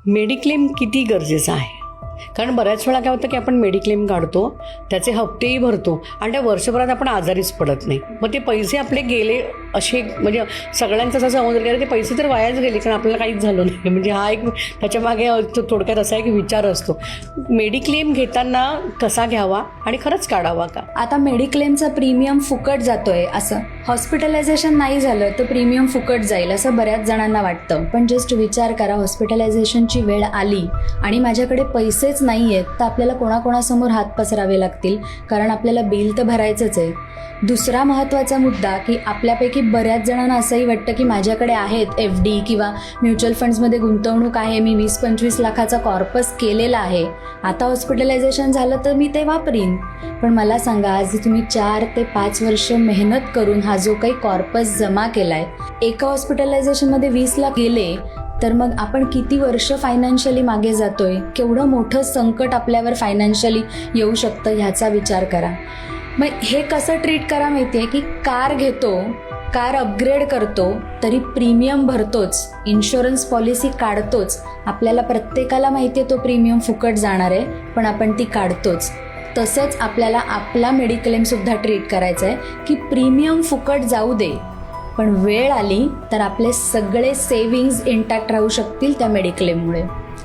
Mediclaim किती गरजेचं आहे? कारण बऱ्याच वेळा काय होतं की आपण मेडिक्लेम काढतो, त्याचे हप्तेही भरतो आणि त्या वर्षभरात आपण आजारीच पडत नाही. मग ते पैसे आपले गेले असे, म्हणजे सगळ्यांचं असं समजलं की ते पैसे तर वायाच गेले कारण आपल्याला काहीच झालं नाही. म्हणजे हा एक त्याच्यामागे थोडक्यात असा एक विचार असतो. मेडिक्लेम घेताना कसा घ्यावा आणि खरंच काढावा का? आता मेडिक्लेमचा प्रीमियम फुकट जातोय, असं हॉस्पिटलायझेशन नाही झालं तर प्रीमियम फुकट जाईल असं बऱ्याच जणांना वाटतं. पण जस्ट विचार करा, हॉस्पिटलायझेशनची वेळ आली आणि माझ्याकडे पैसेच नाही आहेत तर आपल्याला कोणाकोणासमोर हात पसरावे लागतील, कारण आपल्याला बिल तर भरायचंच आहे. दुसरा महत्त्वाचा मुद्दा की आपल्यापैकी बऱ्याच जणांना असंही वाटतं की माझ्याकडे आहेत FD किंवा म्युच्युअल फंड्समध्ये गुंतवणूक आहे, मी 20-25 लाखाचा कॉर्पस केलेला आहे, आता हॉस्पिटलायझेशन झालं तर मी ते वापरीन. पण मला सांगा, आज तुम्ही 4 ते 5 वर्ष मेहनत करून हा जो काही कॉर्पस जमा केलाय, एका हॉस्पिटलायझेशनमध्ये 20 लाख गेले तर मग आपण किती वर्ष फायनान्शियली मागे जातोय, केवढं मोठं संकट आपल्यावर फायनान्शियली येऊ शकतं ह्याचा विचार करा. मग हे कसं ट्रीट करा माहिती आहे की कार घेतो, कार अपग्रेड करतो तरी प्रीमियम भरतोच, इन्शुरन्स पॉलिसी काढतोच, आपल्याला प्रत्येकाला माहिती आहे तो प्रीमियम फुकट जाणार आहे पण आपण ती काढतोच. तसंच आपल्याला आपला मेडिक्लेमसुद्धा ट्रीट करायचा आहे की प्रीमियम फुकट जाऊ दे पण वेळ आली तर आपले सगळे सेव्हिंग्ज इंटॅक्ट राहू शकतील त्या मेडिक्लेममुळे.